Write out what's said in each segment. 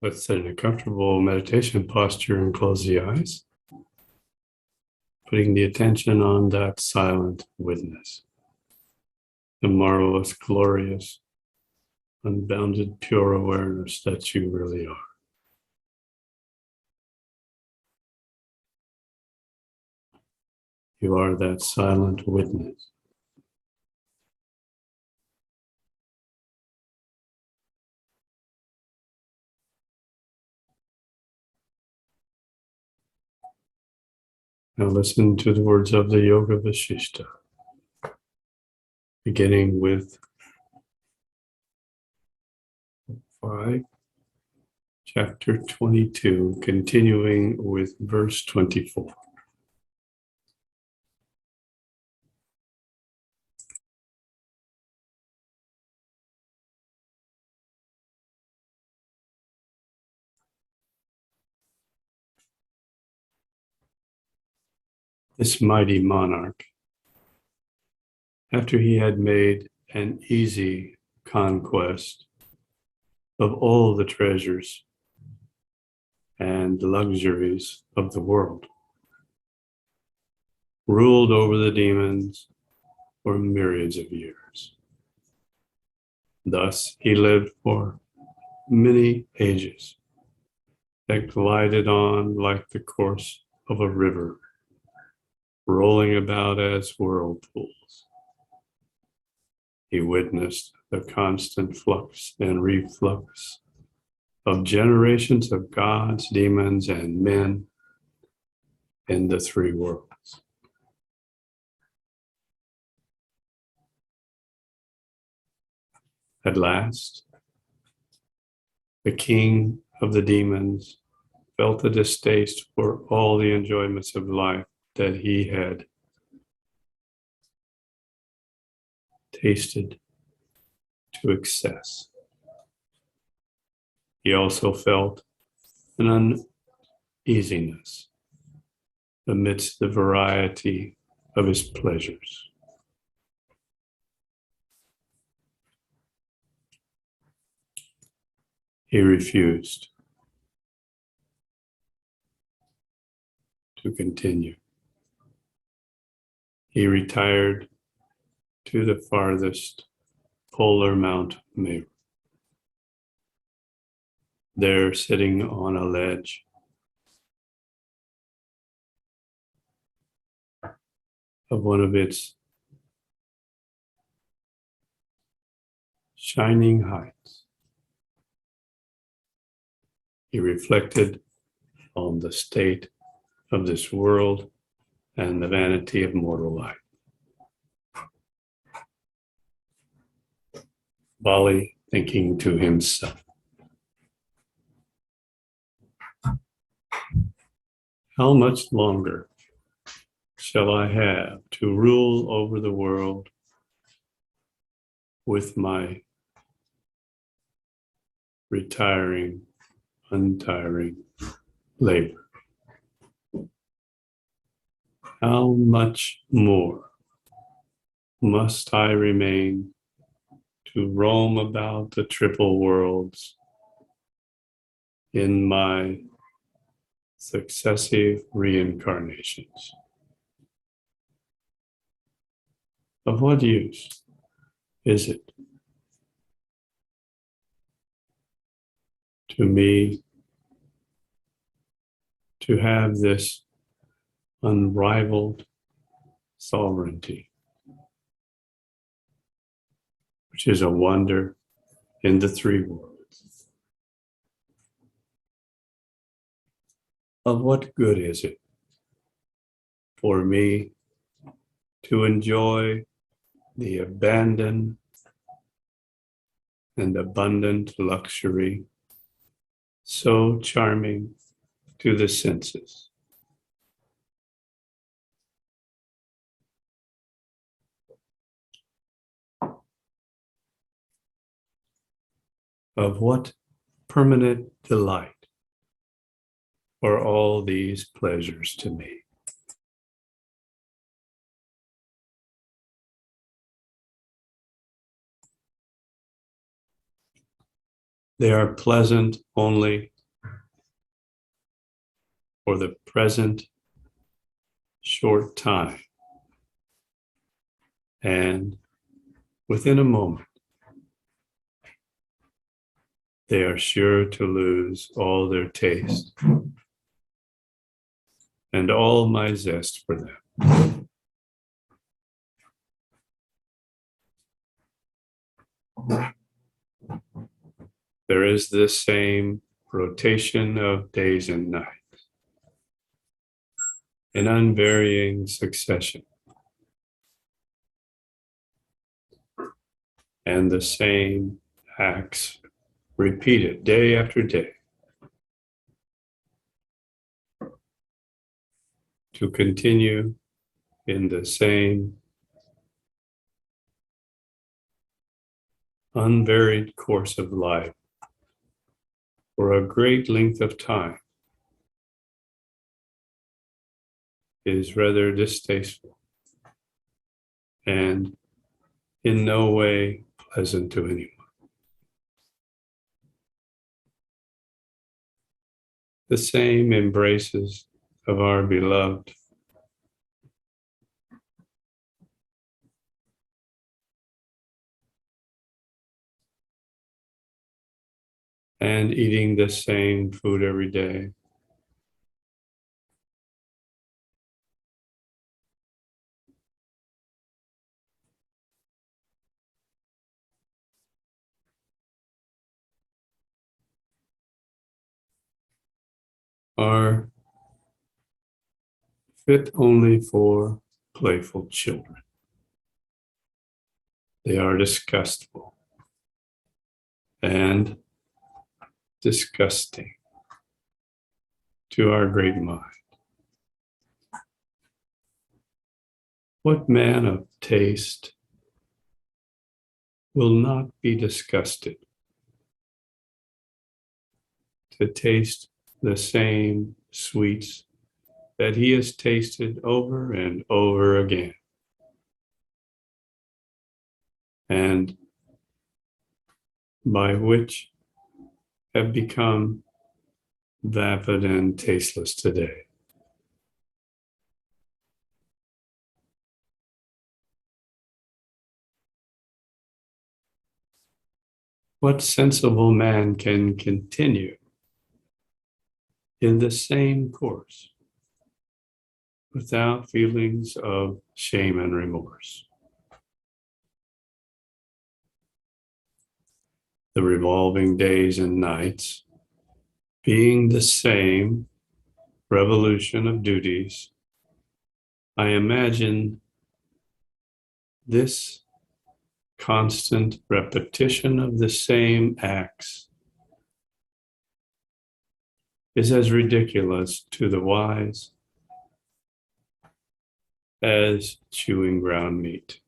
Let's sit in a comfortable meditation posture and close the eyes, putting the attention on that silent witness, the marvelous, glorious, unbounded, pure awareness that you really are. You are that silent witness. Now listen to the words of the Yoga Vasishta, beginning with 5, chapter 22, continuing with verse 24. This mighty monarch, after he had made an easy conquest of all the treasures and luxuries of the world, ruled over the demons for myriads of years. Thus he lived for many ages that glided on like the course of a river, rolling about as whirlpools. He witnessed the constant flux and reflux of generations of gods, demons, and men in the three worlds. At last, the king of the demons felt a distaste for all the enjoyments of life that he had tasted to excess. He also felt an uneasiness amidst the variety of his pleasures. He refused to continue. He retired to the farthest polar Mount Meru. There, sitting on a ledge of one of its shining heights, he reflected on the state of this world and the vanity of mortal life. Bali thinking to himself, how much longer shall I have to rule over the world with my retiring, untiring labor? How much more must I remain to roam about the triple worlds in my successive reincarnations? Of what use is it to me to have this unrivaled sovereignty, which is a wonder in the three worlds? Of what good is it for me to enjoy the abandoned and abundant luxury so charming to the senses? Of what permanent delight are all these pleasures to me? They are pleasant only for the present short time. And within a moment, they are sure to lose all their taste and all my zest for them. There is this same rotation of days and nights, an unvarying succession, and the same acts repeated day after day to continue in the same unvaried course of life for a great length of time is rather distasteful and in no way pleasant to anyone. The same embraces of our beloved and eating the same food every day, are fit only for playful children. They are disgustful and disgusting to our great mind. What man of taste will not be disgusted to taste the same sweets that he has tasted over and over again, and by which have become vapid and tasteless today? What sensible man can continue in the same course without feelings of shame and remorse? The revolving days and nights being the same revolution of duties, I imagine this constant repetition of the same acts is as ridiculous to the wise as chewing ground meat.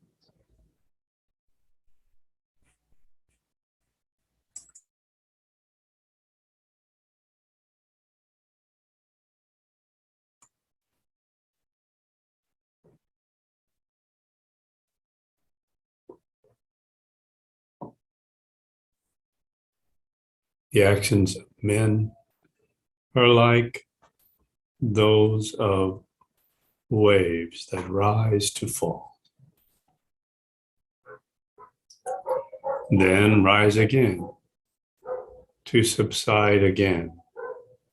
The actions of men are like those of waves that rise to fall, then rise again to subside again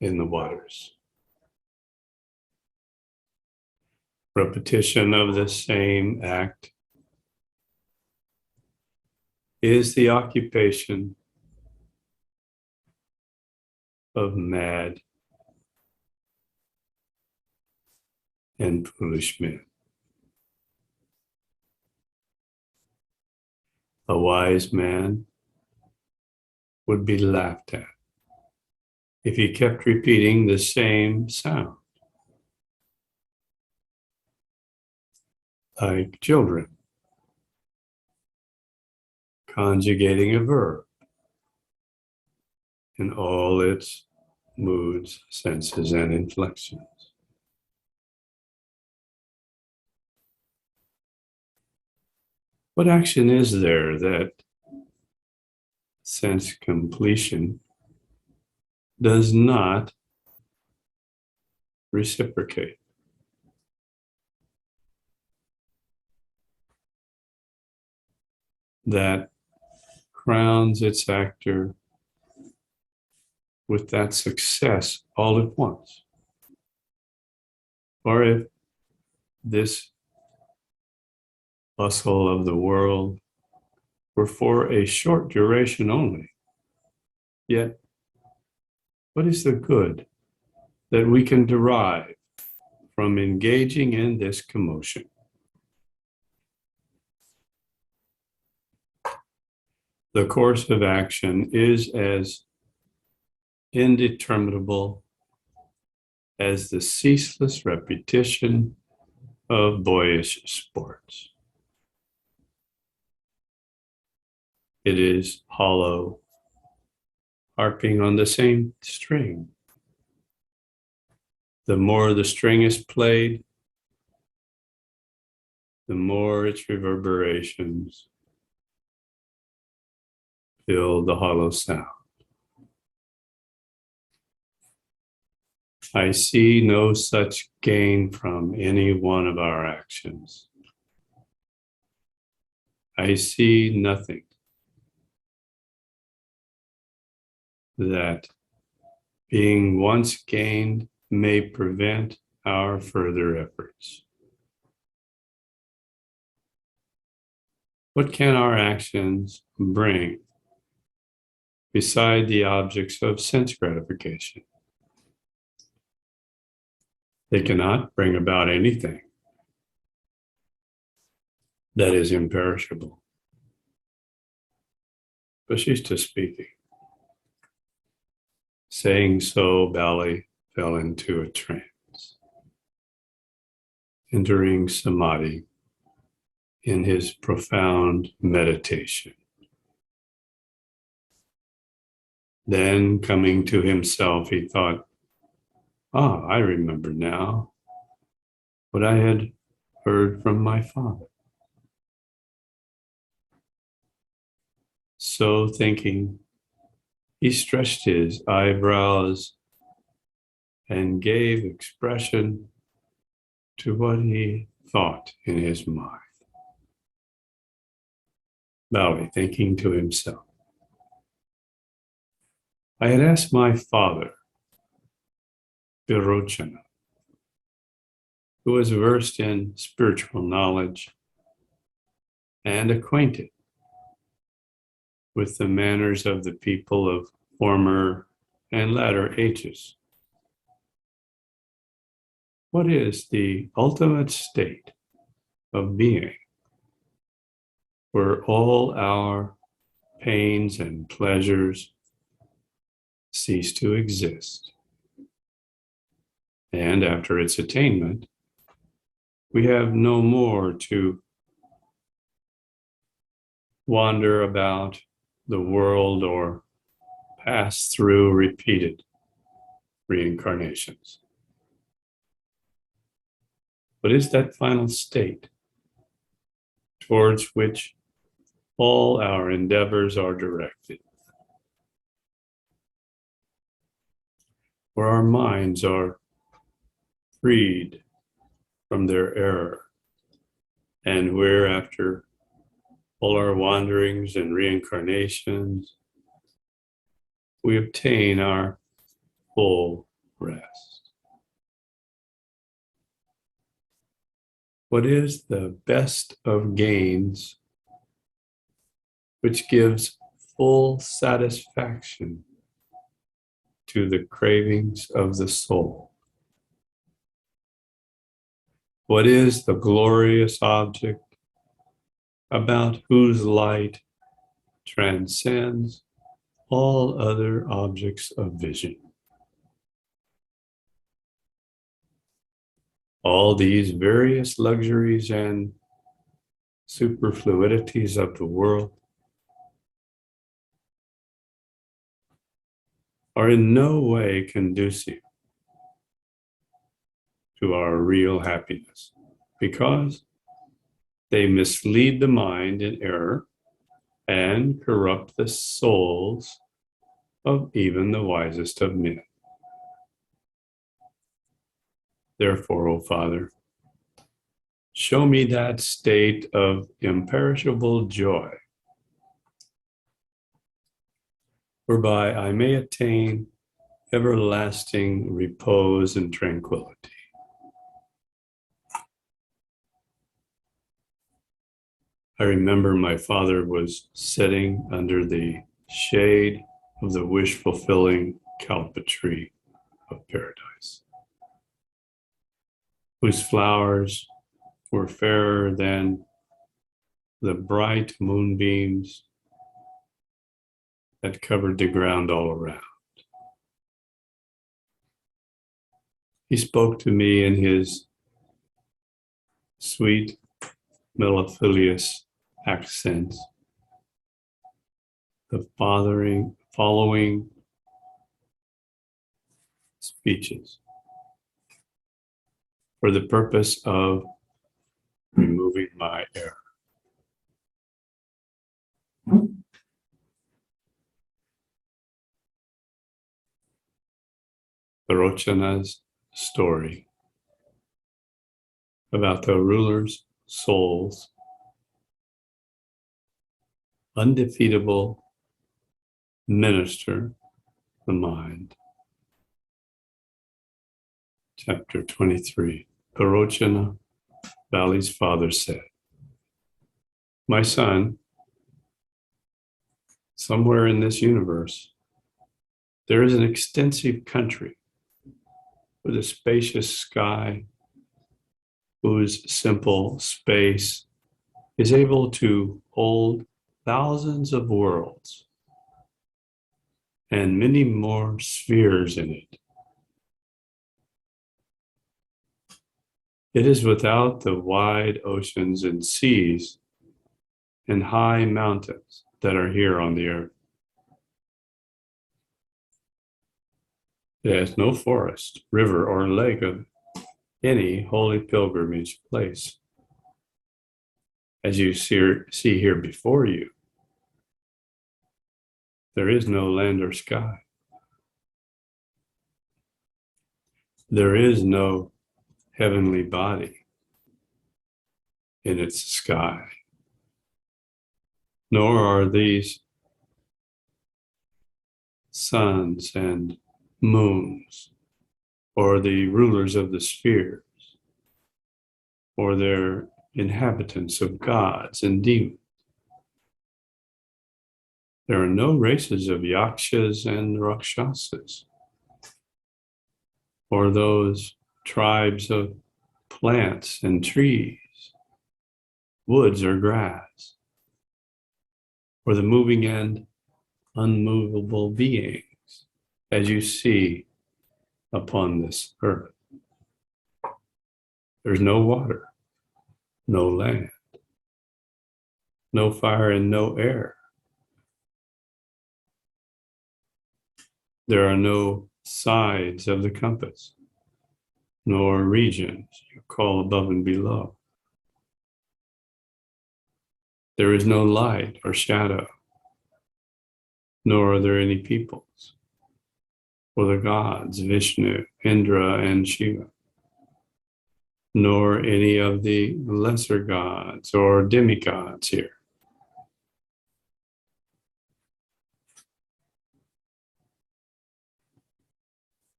in the waters. Repetition of the same act is the occupation of mad and foolish men. A wise man would be laughed at if he kept repeating the same sound, like children conjugating a verb in all its moods, senses, and inflections. What action is there that sense completion does not reciprocate. That crowns its actor with that success all at once. Or if this bustle of the world were for a short duration only, yet what is the good that we can derive from engaging in this commotion? The course of action is as indeterminable as the ceaseless repetition of boyish sports. It is hollow, harping on the same string. The more the string is played, the more its reverberations fill the hollow sound. I see no such gain from any one of our actions. I see nothing that, being once gained, may prevent our further efforts. What can our actions bring beside the objects of sense gratification? They cannot bring about anything that is imperishable. But she's just speaking. Saying so, Bali fell into a trance, entering samadhi in his profound meditation. Then, coming to himself, he thought, I remember now what I had heard from my father. So thinking, he stretched his eyebrows and gave expression to what he thought in his mind. Bali, thinking to himself, I had asked my father, Virochana, who was versed in spiritual knowledge and acquainted with the manners of the people of former and latter ages. What is the ultimate state of being where all our pains and pleasures cease to exist? And after its attainment, we have no more to wander about the world or pass through repeated reincarnations. What is that final state towards which all our endeavors are directed? Where our minds are freed from their error, and where, after all our wanderings and reincarnations, we obtain our full rest. What is the best of gains which gives full satisfaction to the cravings of the soul? What is the glorious object about whose light transcends all other objects of vision? All these various luxuries and superfluities of the world are in no way conducive to our real happiness, because they mislead the mind in error and corrupt the souls of even the wisest of men. Therefore, O Father, show me that state of imperishable joy whereby I may attain everlasting repose and tranquility. I remember my father was sitting under the shade of the wish-fulfilling kalpa tree of paradise, whose flowers were fairer than the bright moonbeams that covered the ground all around. He spoke to me in his sweet, mellifluous accents, the following speeches for the purpose of removing my error. Parochana's story about the ruler's soul's undefeatable minister, the mind. Chapter 23. Parochana, Valley's father said, "My son, somewhere in this universe, there is an extensive country with a spacious sky whose simple space is able to hold thousands of worlds and many more spheres in it. It is without the wide oceans and seas and high mountains that are here on the earth. It has no forest, river, or lake of any holy pilgrimage place. As you see here before you, there is no land or sky. There is no heavenly body in its sky, nor are these suns and moons, or the rulers of the spheres, or their inhabitants of gods and demons. There are no races of yakshas and rakshasas, or those tribes of plants and trees, woods or grass, or the moving and unmovable beings as you see upon this earth. There's no water, no land, no fire, and no air. There are no sides of the compass, nor regions you call above and below. There is no light or shadow, nor are there any peoples, or the gods, Vishnu, Indra, and Shiva, nor any of the lesser gods or demigods here.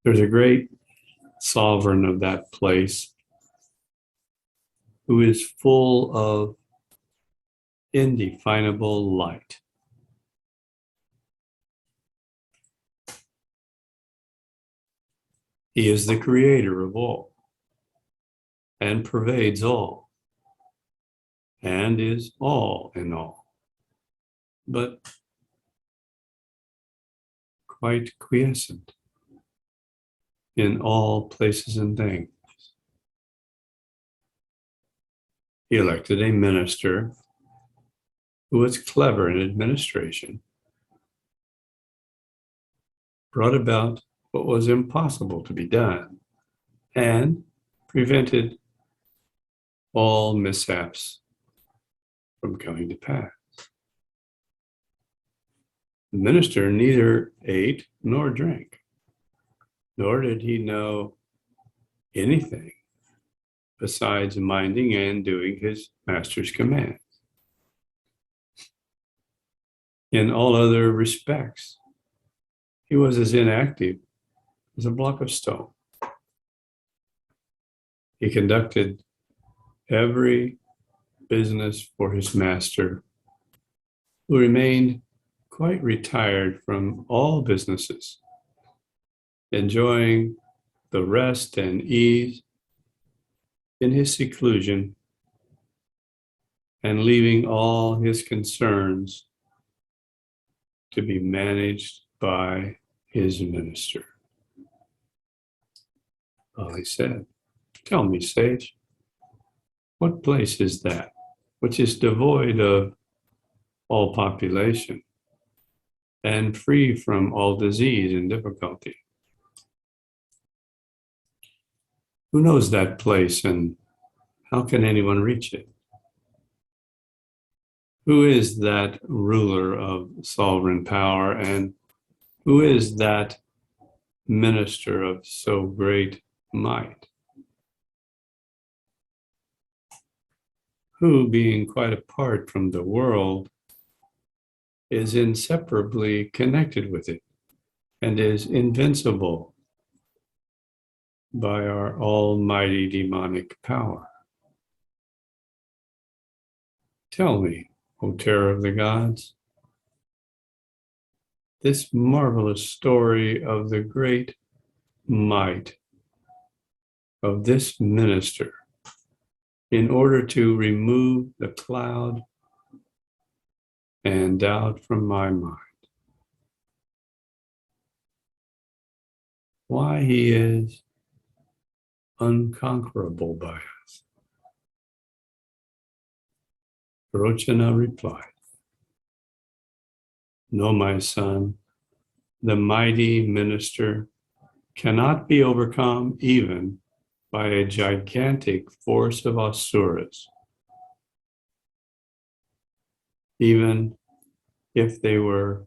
There's a great sovereign of that place who is full of indefinable light. He is the creator of all and pervades all and is all in all, but quite quiescent in all places and things. He elected a minister who was clever in administration, brought about what was impossible to be done, and prevented all mishaps from coming to pass. The minister neither ate nor drank, nor did he know anything besides minding and doing his master's commands. In all other respects, he was as inactive as a block of stone. He conducted every business for his master, who remained quite retired from all businesses, enjoying the rest and ease in his seclusion and leaving all his concerns to be managed by his minister. Well, he said, "Tell me, sage, what place is that which is devoid of all population and free from all disease and difficulty? Who knows that place, and how can anyone reach it? Who is that ruler of sovereign power, and who is that minister of so great might? Who, being quite apart from the world, is inseparably connected with it and is invincible by our almighty demonic power? Tell me, O terror of the gods, this marvelous story of the great might of this minister in order to remove the cloud and doubt from my mind. Why he is unconquerable by us." Rochana replied, "No, my son, the mighty minister cannot be overcome even by a gigantic force of asuras, even if they were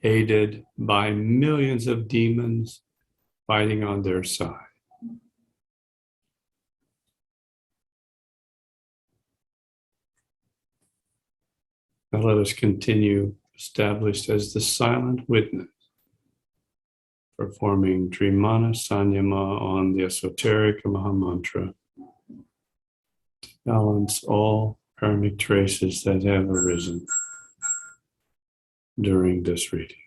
aided by millions of demons fighting on their side. Now let us continue, established as the silent witness, performing Trimana Sanyama on the esoteric Mahamantra, to balance all karmic traces that have arisen during this reading.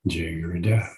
jigger death.